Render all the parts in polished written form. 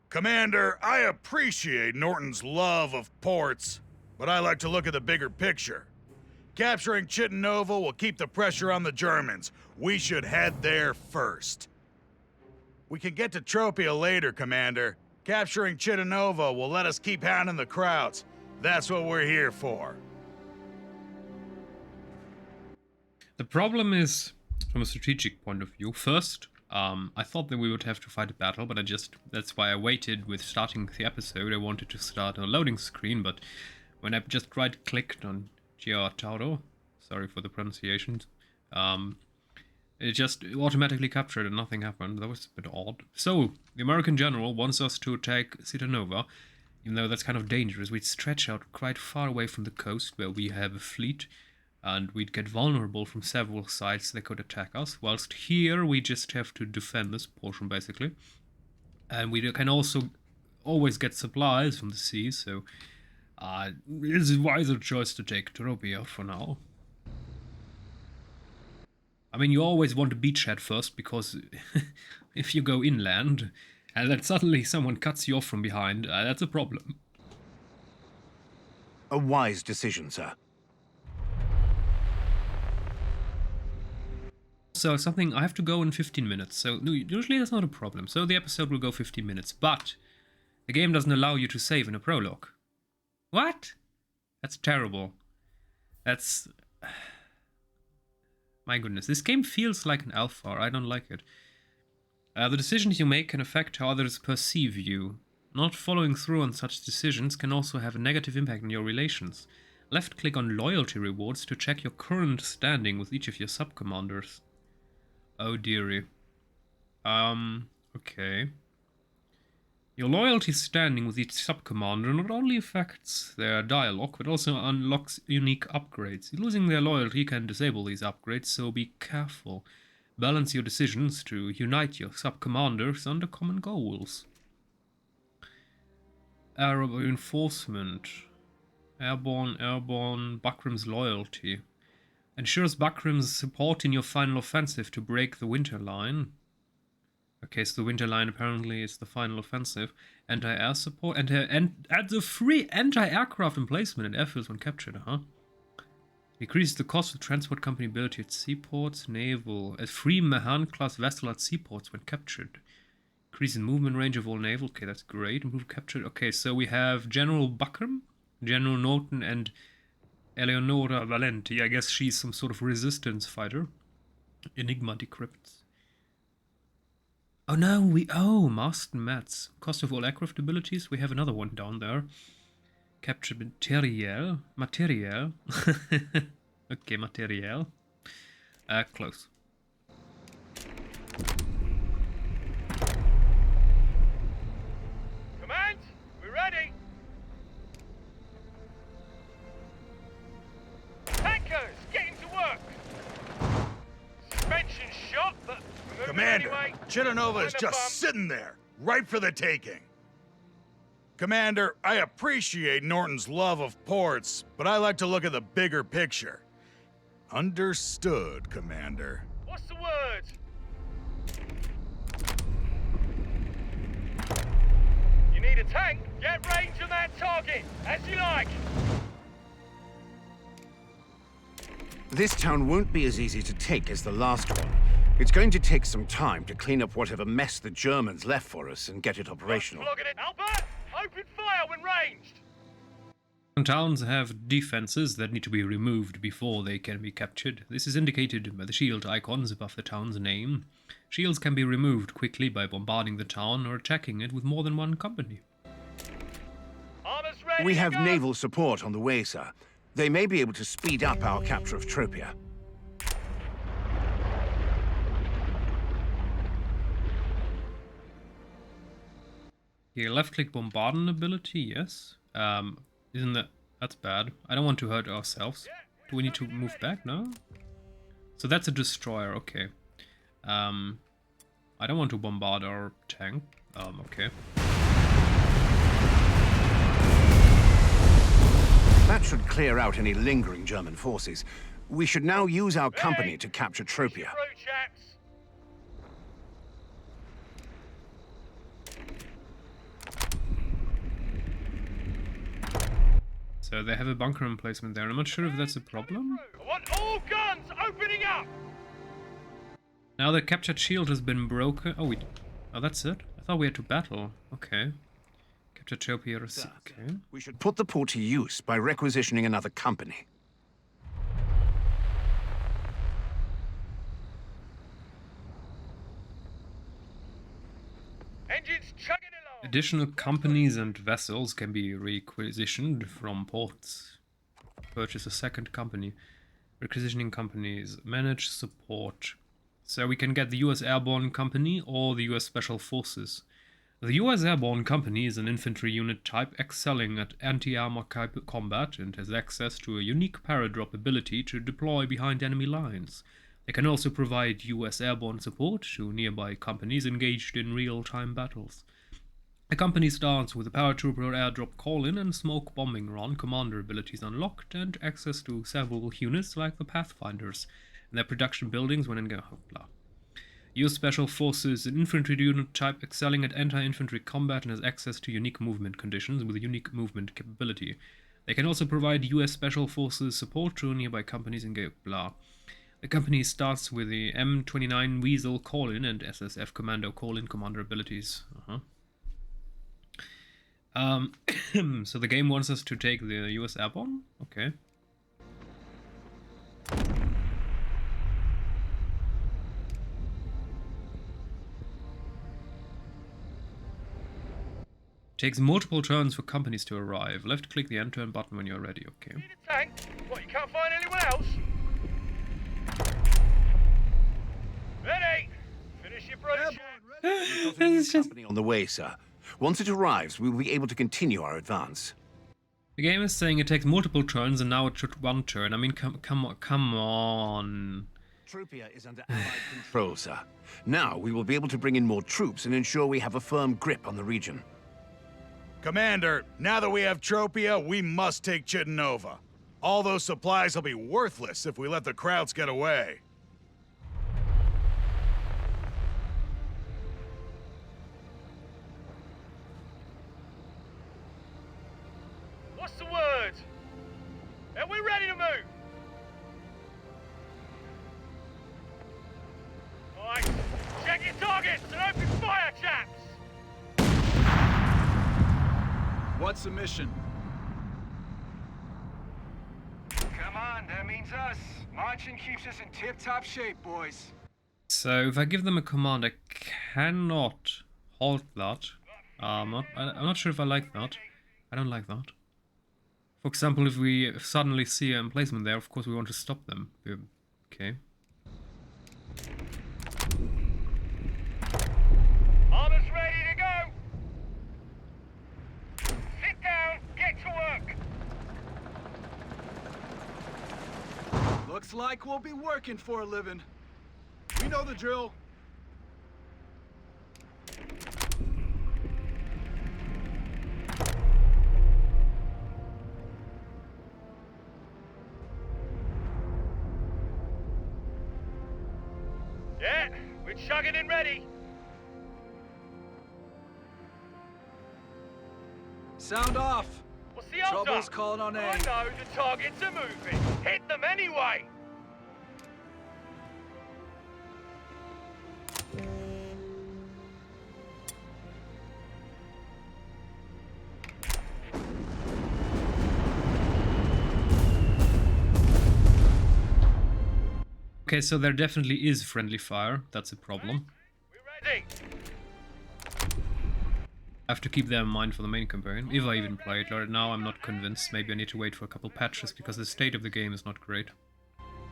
Commander, I appreciate Norton's love of ports, but I like to look at the bigger picture. Capturing Chittenova will keep the pressure on the Germans. We should head there first. We can get to Tropia later, Commander. Capturing Chittenova will let us keep hounding the Krauts. That's what we're here for. The problem is, from a strategic point of view, first, I thought that we would have to fight a battle, but that's why I waited with starting the episode. I wanted to start on a loading screen, but when I just right-clicked on Tauro, sorry for the pronunciation, it just automatically captured and nothing happened. That was a bit odd. So, the American general wants us to attack Cittanova, even though that's kind of dangerous. We'd stretch out quite far away from the coast where we have a fleet, and we'd get vulnerable from several sides that could attack us, whilst here we just have to defend this portion, basically. And we can also always get supplies from the sea, so it's a wiser choice to take Tropia for now. I mean, you always want a beachhead first, because if you go inland, and then suddenly someone cuts you off from behind, that's a problem. A wise decision, sir. So something, I have to go in 15 minutes, so usually that's not a problem. So the episode will go 15 minutes, but the game doesn't allow you to save in a prologue. What? That's terrible. That's... My goodness, this game feels like an alpha. I don't like it. The decisions you make can affect how others perceive you. Not following through on such decisions can also have a negative impact on your relations. Left-click on loyalty rewards to check your current standing with each of your sub-commanders. Oh dearie. Okay. Your loyalty standing with each sub-commander not only affects their dialogue, but also unlocks unique upgrades. Losing their loyalty can disable these upgrades, so be careful. Balance your decisions to unite your sub-commanders under common goals. Air reinforcement. Airborne, Bakrim's loyalty. Ensures Bakrim's support in your final offensive to break the Winter Line. Okay, so the Winter Line apparently is the final offensive. Anti-air support, and adds a free anti-aircraft emplacement in airfields when captured, huh? Decreases the cost of transport company ability at seaports, naval, a free Mahan-class vessel at seaports when captured. Increases movement range of all naval, okay, that's great. Improve captured, okay, so we have General Bakrim, General Norton, and Eleonora Valenti. I guess she's some sort of resistance fighter. Enigma decrypts. Oh no, Marston Mats. Cost of all aircraft abilities. We have another one down there. Capture materiel. Okay, materiel. Close. Command, we're ready. Tankers, getting to work. Suspension shot, but Commander, anyway. Chittenova is just sitting there, ripe for the taking. Commander, I appreciate Norton's love of ports, but I like to look at the bigger picture. Understood, Commander. What's the word? You need a tank? Get range on that target, as you like. This town won't be as easy to take as the last one. It's going to take some time to clean up whatever mess the Germans left for us and get it operational. Logging it. Albert, open fire when ranged. Towns have defenses that need to be removed before they can be captured. This is indicated by the shield icons above the town's name. Shields can be removed quickly by bombarding the town or attacking it with more than one company. Armor's ready. We have to go. naval support on the way, sir. They may be able to speed up our capture of Tropia. Yeah, left-click bombardment ability, yes. Isn't that... That's bad. I don't want to hurt ourselves. Do we need to move back? No? So that's a destroyer, okay. I don't want to bombard our tank. Okay. That should clear out any lingering German forces. We should now use our company to capture Tropia. Through, chaps. So they have a bunker emplacement there. I'm not sure if that's a problem. I want all guns opening up! Now the captured shield has been broken. Oh, oh, that's it? I thought we had to battle. Okay. Captured Tropia. Okay. We should put the port to use by requisitioning another company. Engines chugging along! Additional companies and vessels can be requisitioned from ports. Purchase a second company. Requisitioning companies. Manage support. So we can get the US Airborne Company or the US Special Forces. The US Airborne Company is an infantry unit type excelling at anti-armor combat and has access to a unique paradrop ability to deploy behind enemy lines. They can also provide US airborne support to nearby companies engaged in real-time battles. The company starts with a paratrooper airdrop call-in and smoke bombing run commander abilities unlocked and access to several units like the Pathfinders and their production buildings when in blah. US Special Forces, an infantry unit type excelling at anti-infantry combat and has access to unique movement conditions with a unique movement capability. They can also provide US Special Forces support to nearby companies and blah. The company starts with the M29 Weasel call-in and SSF Commando call-in commander abilities. So the game wants us to take the US Airborne? Okay. Takes multiple turns for companies to arrive. Left click the end turn button when you're ready, okay. Need a tank? What, you can't find anyone else? Ready! Finish your brother There's a new company on the way, sir. Once it arrives, we will be able to continue our advance. The game is saying it takes multiple turns and now it took one turn. I mean, come on. Tropia is under Allied control, sir. Now we will be able to bring in more troops and ensure we have a firm grip on the region. Commander, now that we have Tropia, we must take Chittenova. All those supplies will be worthless if we let the Krauts get away. What's the word? Are we ready to move? Alright, check your targets and open fire, chaps! What's the mission? Come on, that means us. Marching keeps us in tip-top shape, boys. So if I give them a command, I cannot halt that. I'm not sure if I like that. I don't like that. For example, if we suddenly see an emplacement there, of course we want to stop them. Okay. Armor's ready to go! Sit down, get to work! Looks like we'll be working for a living. We know the drill. Yeah, we're chugging in ready. Sound off. What's the hold Trouble's up? calling on I aim. know the targets are moving. Hit them anyway. Okay, so there definitely is friendly fire. That's a problem. We're ready. I have to keep that in mind for the main campaign, if I even play it. Right now I'm not convinced. Maybe I need to wait for a couple patches because the state of the game is not great.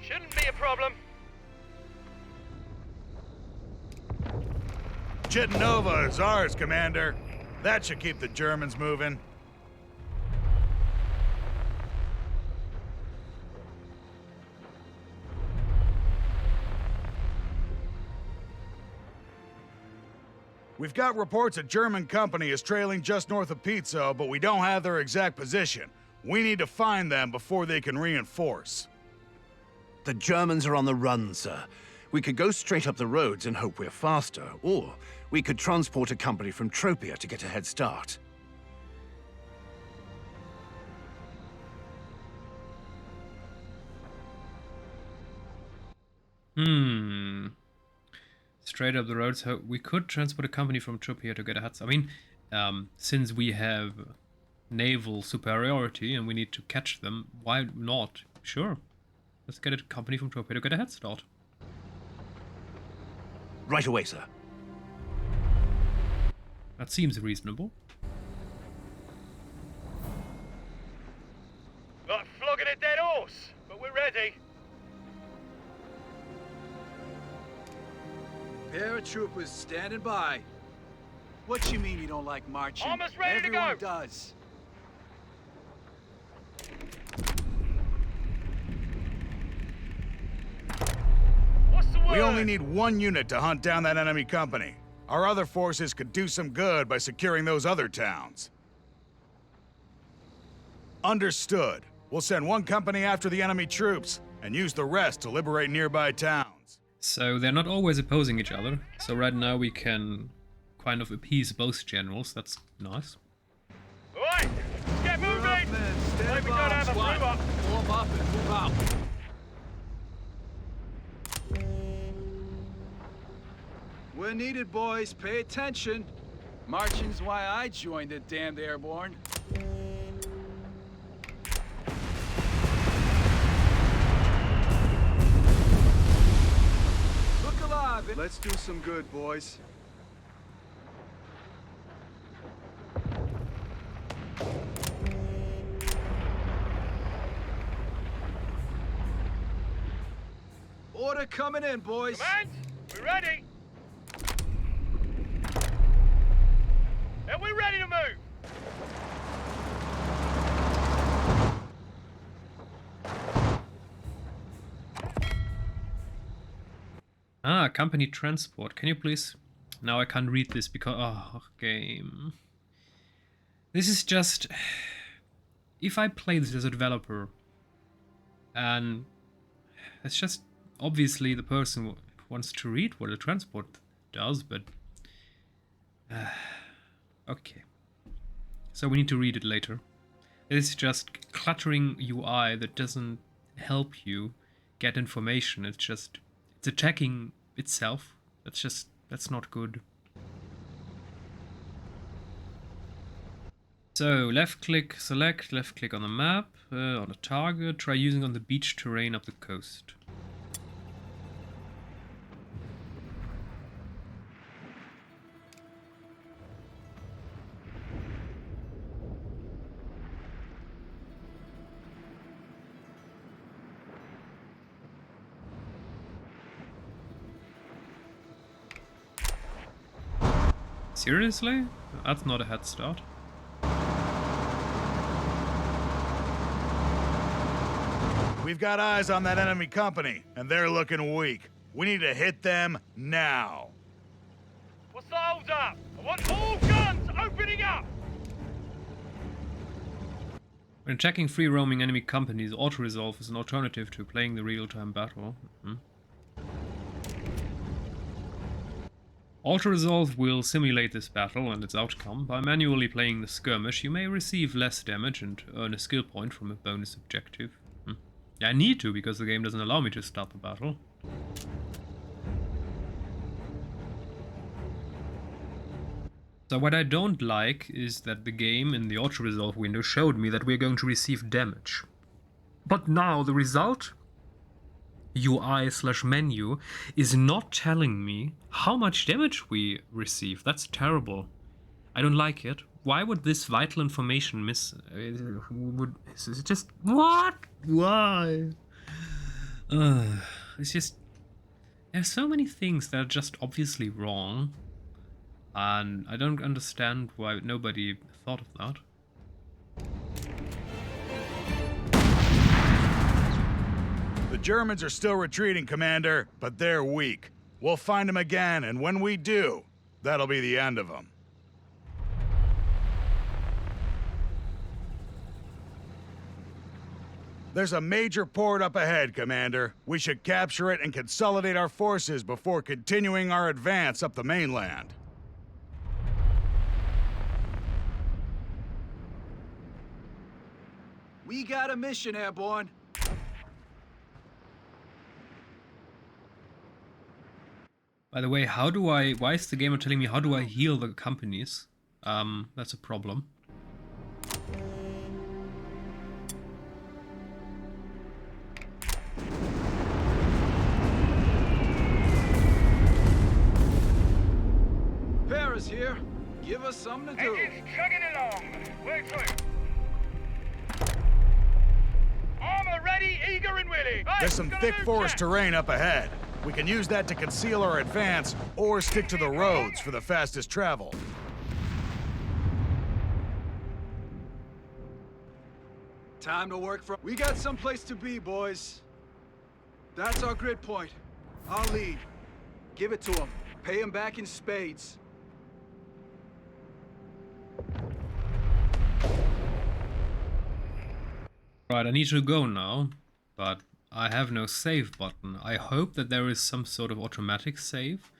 Shouldn't be a problem. Chittenova is ours, Commander. That should keep the Germans moving. We've got reports a German company is trailing just north of Pizzo, but we don't have their exact position. We need to find them before they can reinforce. The Germans are on the run, sir. We could go straight up the roads and hope we're faster, or we could transport a company from Tropia to get a head start. Straight up the road, so we could transport a company from Troop here to get a head start. I mean, since we have naval superiority and we need to catch them, why not? Sure. Let's get a company from Troop here to get a head start. Right away, sir. That seems reasonable. Like flogging a dead horse, but we're ready. Paratroopers standing by. What you mean you don't like marching? Almost ready to Everyone go. does. What's the word? We only need one unit to hunt down that enemy company. Our other forces could do some good by securing those other towns. Understood. We'll send one company after the enemy troops and use the rest to liberate nearby towns. So they're not always opposing each other. So right now we can kind of appease both generals. That's nice. Alright, get We're up, moving! men. Wait, Stand we by. gotta have a Squad. move up. Form up and move out. We're needed, boys. Pay attention. Marching's why I joined the damned airborne. Look alive. Let's do some good, boys. Order coming in, boys. Command, we ready? And we're ready to move. Ah, company transport. Can you please... Now I can't read this because... Oh, game. This is just... If I play this as a developer, and it's just obviously the person wants to read what a transport does, but... okay. So we need to read it later. It's just cluttering UI that doesn't help you get information. It's just... It's attacking itself. That's not good. So, left click, select, left click on the map, on a target, try using on the beach terrain of the coast. Seriously? That's not a head start. We've got eyes on that enemy company, and they're looking weak. We need to hit them now. What's the hold up? I want all guns opening up. When checking free roaming enemy companies, auto-resolve is an alternative to playing the real-time battle. Auto-resolve will simulate this battle and its outcome. By manually playing the skirmish, you may receive less damage and earn a skill point from a bonus objective. I need to, because the game doesn't allow me to start the battle. So what I don't like is that the game in the auto-resolve window showed me that we're going to receive damage. But now the result UI/menu is not telling me how much damage we receive. That's terrible. I don't like it. Why would this vital information miss? It's just what? Why? It's just there's so many things that are just obviously wrong, and I don't understand why nobody thought of that. The Germans are still retreating, Commander, but they're weak. We'll find them again, and when we do, that'll be the end of them. There's a major port up ahead, Commander. We should capture it and consolidate our forces before continuing our advance up the mainland. We got a mission, Airborne. By the way, why is the gamer telling me how do I heal the companies? That's a problem. Paris here. Give us something to do. Engines chugging along. Work through. Armor ready, eager and willing. Right, There's some gonna thick move forest check. terrain up ahead. We can use that to conceal our advance or stick to the roads for the fastest travel. Time to work for... We got someplace to be, boys. That's our grid point. I'll lead. Give it to him. Pay him back in spades. Right, I need to go now, but I have no save button. I hope that there is some sort of automatic save.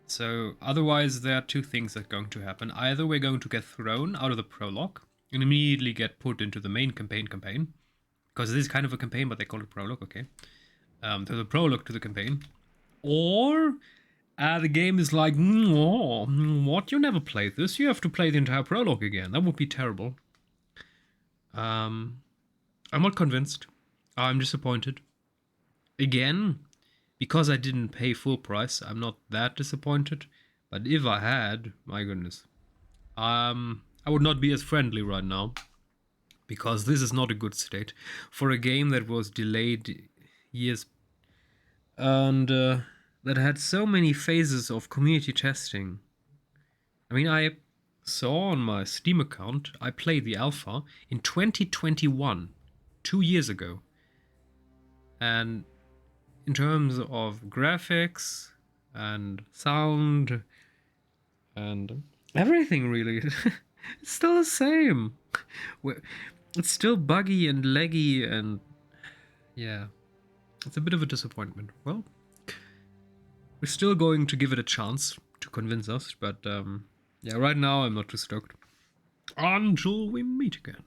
So otherwise there are two things that are going to happen. Either we're going to get thrown out of the prologue and immediately get put into the main campaign, because it is kind of a campaign, but they call it prologue, okay. To the prologue to the campaign. Or the game is like, oh, what, you never played this, you have to play the entire prologue again. That would be terrible. I'm not convinced. I'm disappointed. Again, because I didn't pay full price, I'm not that disappointed. But if I had, my goodness. I would not be as friendly right now. Because this is not a good state for a game that was delayed years. And that had so many phases of community testing. I mean, I saw on my Steam account, I played the alpha in 2021. 2 years ago, and in terms of graphics and sound and everything, really, it's still the same. It's still buggy and laggy, and yeah, it's a bit of a disappointment. Well, we're still going to give it a chance to convince us, but yeah, right now I'm not too stoked. Until we meet again.